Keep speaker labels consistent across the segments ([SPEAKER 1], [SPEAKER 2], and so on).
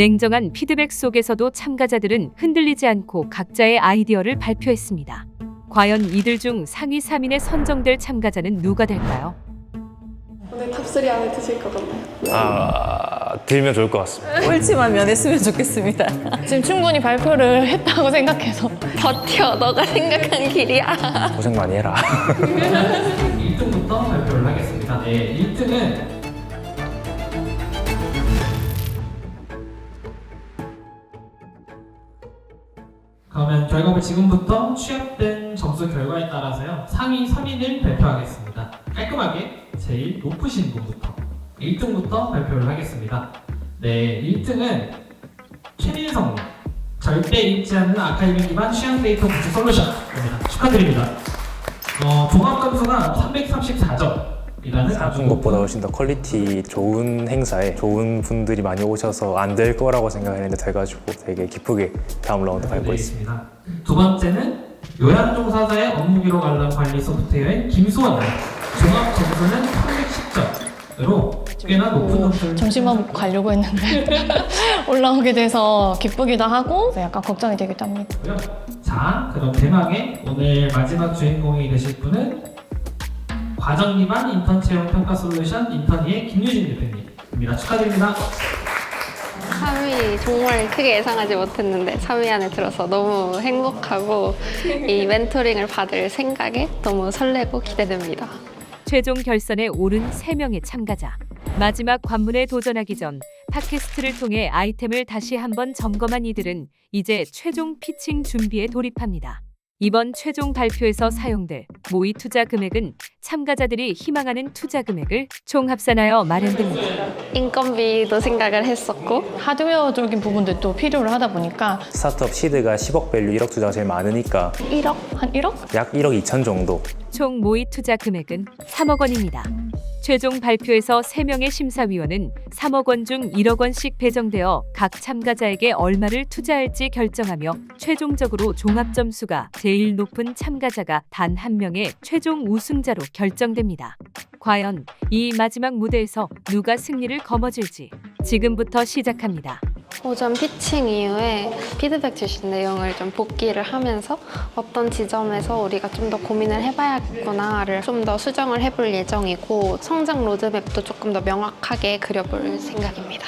[SPEAKER 1] 냉정한 피드백 속에서도 참가자들은 흔들리지 않고 각자의 아이디어를 발표했습니다. 과연 이들 중 상위 3인에 선정될 참가자는 누가 될까요?
[SPEAKER 2] 오늘 탑3 안에 드실 것 같나요?
[SPEAKER 3] 들면 좋을 것 같습니다.
[SPEAKER 4] 꼴찌만 면했으면 좋겠습니다.
[SPEAKER 5] 지금 충분히 발표를 했다고 생각해서
[SPEAKER 2] 버텨, 너가 생각한 길이야.
[SPEAKER 3] 고생 많이 해라.
[SPEAKER 6] 1등부터 발표를 하겠습니다. 네, 1등은 그러면 결과를 지금부터 취합된 점수 결과에 따라서요 상위 3인을 발표하겠습니다. 깔끔하게 제일 높으신 분부터 1등부터 발표를 하겠습니다. 네, 1등은 최민성님, 절대 잊지 않는 아카이빙 기반 취향 데이터 구축 솔루션입니다. 축하드립니다. 종합 점수가 334점이라는
[SPEAKER 3] 사준 것보다 훨씬 더 퀄리티 좋은 행사에 좋은 분들이 많이 오셔서 안 될 거라고 생각했는데 돼가지고 되게 기쁘게 다음 라운드 밟고 있습니다.
[SPEAKER 6] 있습니다. 두 번째는 요양종사자의 업무 기록 알람 관리 소프트웨어인 김수원님, 종합 점수는 310점으로 꽤나 높은 점수를
[SPEAKER 5] 점심만 먹고 가려고 했는데 올라오게 돼서 기쁘기도 하고 약간 걱정이 되기도 합니다.
[SPEAKER 6] 고요. 자, 그럼 대망의 오늘 마지막 주인공이 되실 분은 과정 기반 인턴 채용 평가 솔루션 인턴이의 김유진 대표님입니다. 축하드립니다.
[SPEAKER 2] 3위 정말 크게 예상하지 못했는데 3위 안에 들어서 너무 행복하고 이 멘토링을 받을 생각에 너무 설레고 기대됩니다.
[SPEAKER 1] 최종 결선에 오른 3명의 참가자. 마지막 관문에 도전하기 전 팟캐스트를 통해 아이템을 다시 한번 점검한 이들은 이제 최종 피칭 준비에 돌입합니다. 이번 최종 발표에서 사용될 모의 투자 금액은 참가자들이 희망하는 투자 금액을 총 합산하여 마련됩니다.
[SPEAKER 2] 인건비도 생각을 했었고
[SPEAKER 5] 하드웨어적인 부분들도 필요로 하다 보니까
[SPEAKER 3] 스타트업 시드가 10억 밸류 1억 투자가 제일 많으니까
[SPEAKER 2] 1억?
[SPEAKER 5] 한 1억?
[SPEAKER 3] 약 1억 2천 정도.
[SPEAKER 1] 총 모의 투자 금액은 3억 원입니다. 최종 발표에서 3명의 심사위원은 3억 원 중 1억 원씩 배정되어 각 참가자에게 얼마를 투자할지 결정하며 최종적으로 종합 점수가 제일 높은 참가자가 단 한 명의 최종 우승자로 결정됩니다. 과연 이 마지막 무대에서 누가 승리를 거머쥘지 지금부터 시작합니다.
[SPEAKER 2] 오전 피칭 이후에 피드백 주신 내용을 좀 복기를 하면서 어떤 지점에서 우리가 좀 더 고민을 해봐야겠구나를 좀 더 수정을 해볼 예정이고 성장 로드맵도 조금 더 명확하게 그려볼 생각입니다.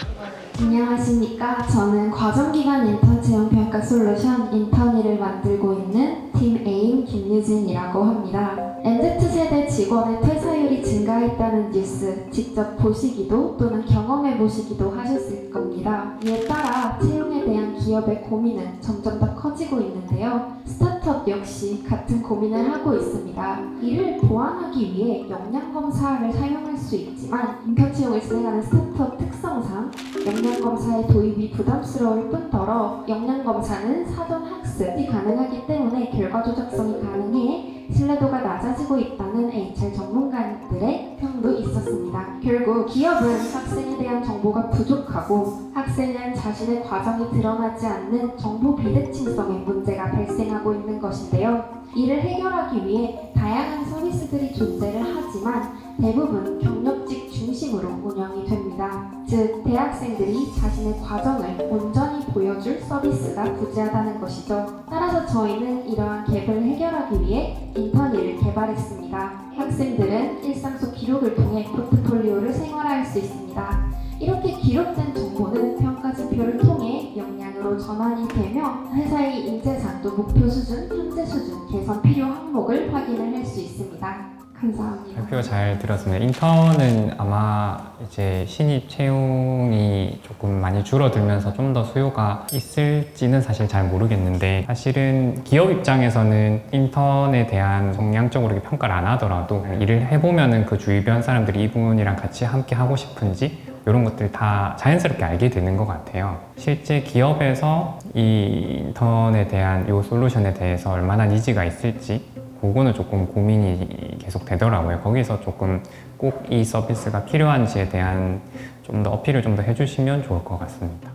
[SPEAKER 7] 안녕하십니까. 저는 과정기간 인턴 채용평가 솔루션 인턴이를 만들고 있는 팀 에임 김유진이라고 합니다. MZ세대 직원의 퇴사율이 증가했다는 뉴스 직접 보시기도 또는 경험해 보시기도 하셨을 겁니다. 이에 따라 채용에 대한 기업의 고민은 점점 더 커지고 있는데요. 스타트업 역시 같은 고민을 하고 있습니다. 이를 보완하기 위해 역량검사를 사용할 수 있지만 인턴 채용을 진행하는 스타트업 특성상 역량검사의 도입이 부담스러울 뿐더러 역량검사는 사전 학습이 가능하기 때문에 결과 조작성이 가능해 신뢰도가 낮아지고 있다는 HR 전문가들의 평도 있었습니다. 결국 기업은 학생에 대한 정보가 부족하고 학생은 자신의 과정이 드러나지 않는 정보 비대칭성의 문제가 발생하고 있는 것인데요. 이를 해결하기 위해 다양한 서비스들이 존재를 하지만 대부분 경력직 중심으로 운영이 됩니다. 즉, 대학생들이 자신의 과정을 온전히 보여줄 서비스가 부재하다는 것이죠. 따라서 저희는 이러한 갭을 해결하기 위해 인턴이를 개발했습니다. 학생들은 일상 속 기록을 통해 포트폴리오를 생활화할 수 있습니다. 이렇게 기록된 정보는 평가 지표를 통해 역량으로 전환이 되며 회사의 인재상 또 목표 수준, 현재 수준, 개선 필요 항목을 확인을 할 수 있습니다. 감사합니다.
[SPEAKER 8] 발표 잘 들었습니다. 인턴은 아마 이제 신입 채용이 조금 많이 줄어들면서 좀 더 수요가 있을지는 사실 잘 모르겠는데, 사실은 기업 입장에서는 인턴에 대한 정량적으로 이렇게 평가를 안 하더라도 일을 해보면은 그 주변 사람들이 이분이랑 같이 함께 하고 싶은지 이런 것들 다 자연스럽게 알게 되는 것 같아요. 실제 기업에서 이 인턴에 대한 이 솔루션에 대해서 얼마나 니즈가 있을지 그거는 조금 고민이 계속 되더라고요. 거기서 조금 꼭 이 서비스가 필요한지에 대한 좀 더 어필을 좀 더 해주시면 좋을 것 같습니다.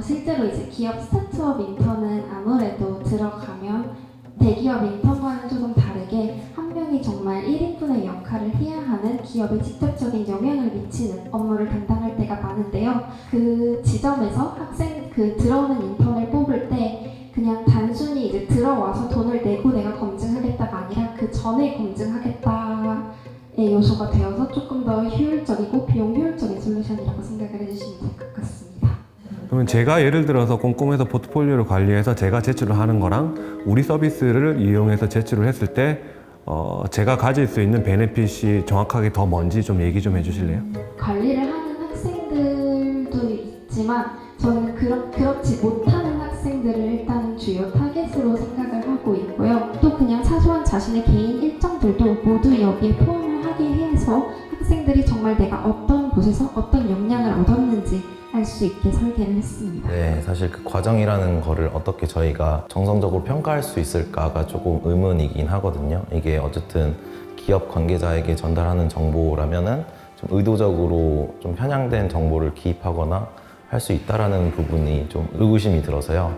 [SPEAKER 7] 실제로 이제 기업 스타트업 인턴은 아무래도 들어가면 대기업 인턴과는 조금 다르게 한 명이 명이 정말 1인분의 역할을 해야 하는 기업에 직접적인 영향을 미치는 업무를 담당할 때가 많은데요. 그 지점에서 들어오는 인턴을 뽑을 때 그냥 단순히 이제 들어와서 돈을 내고 내가 검증하겠다가 아니라 그 전에 검증하겠다의 요소가 되어서 조금 더 효율적이고 비용 효율적인 솔루션이라고 생각을 해주시면 될 것 같습니다.
[SPEAKER 9] 그러면 제가 예를 들어서 꼼꼼해서 포트폴리오를 관리해서 제가 제출을 하는 거랑 우리 서비스를 이용해서 제출을 했을 때 제가 가질 수 있는 베네핏이 정확하게 더 뭔지 좀 얘기 좀 해주실래요?
[SPEAKER 7] 관리를 하는 학생들도 있지만 저는 그렇지 못하는 학생들을 일단 주요 타겟으로 생각을 하고 있고요. 또 그냥 사소한 자신의 개인 일정들도 모두 여기에 포함을 하게 해서 학생들이 정말 내가 어떤 곳에서 어떤 역량을 얻었는지 알 수 있게 설계를 했습니다.
[SPEAKER 10] 네, 사실 그 과정이라는 거를 어떻게 저희가 정성적으로 평가할 수 있을까가 조금 의문이긴 하거든요. 이게 어쨌든 기업 관계자에게 전달하는 정보라면은 좀 의도적으로 좀 편향된 정보를 기입하거나 할 수 있다라는 부분이 좀 의구심이 들어서요.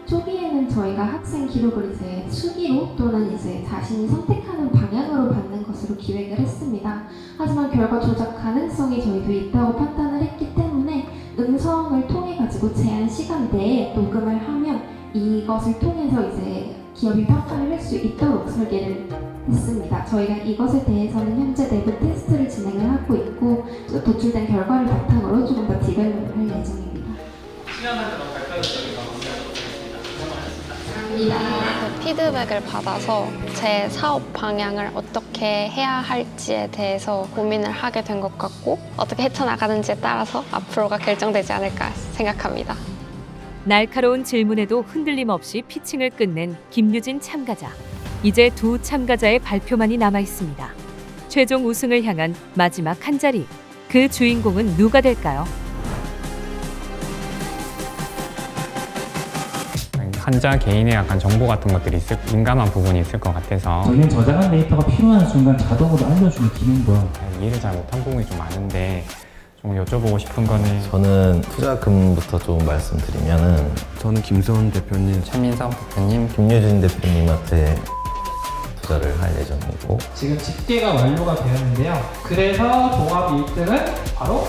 [SPEAKER 7] 초기에는 저희가 학생 기록을 이제 수기로 또는 이제 자신이 선택하는 방향으로 받는 것으로 기획을 했습니다. 하지만 결과 조작 가능성이 저희도 있다고 판단을 했기 때문에 음성을 통해 가지고 제한 시간 내에 녹음을 하면 이것을 통해서 이제 기업이 평가를 할 수 있도록 설계를 했습니다. 저희가 이것에 대해서는 현재 내부 테스트를 진행을 하고 있고 도출된 결과를 바탕으로 조금 더 디벨롭을 할 예정입니다.
[SPEAKER 2] 그 피드백을 받아서 제 사업 방향을 어떻게 해야 할지에 대해서 고민을 하게 된 것 같고 어떻게 헤쳐나가는지에 따라서 앞으로가 결정되지 않을까 생각합니다.
[SPEAKER 1] 날카로운 질문에도 흔들림 없이 피칭을 끝낸 김유진 참가자. 이제 두 참가자의 발표만이 남아 있습니다. 최종 우승을 향한 마지막 한 자리. 그 주인공은 누가 될까요?
[SPEAKER 8] 환자 개인의 약간 정보 같은 것들이 민감한 부분이 있을 것 같아서
[SPEAKER 6] 저희는 저장한 데이터가 필요한 순간 자동으로 알려주는 기능도
[SPEAKER 8] 이해를 잘 못한 부분이 좀 많은데 좀 여쭤보고 싶은 거는
[SPEAKER 10] 저는 투자금부터 좀 말씀드리면은
[SPEAKER 9] 저는 김수원 대표님,
[SPEAKER 8] 최민석 대표님,
[SPEAKER 10] 김유진 대표님한테 투자를 할 예정이고
[SPEAKER 6] 지금 집계가 완료가 되었는데요. 그래서 종합 1등은 바로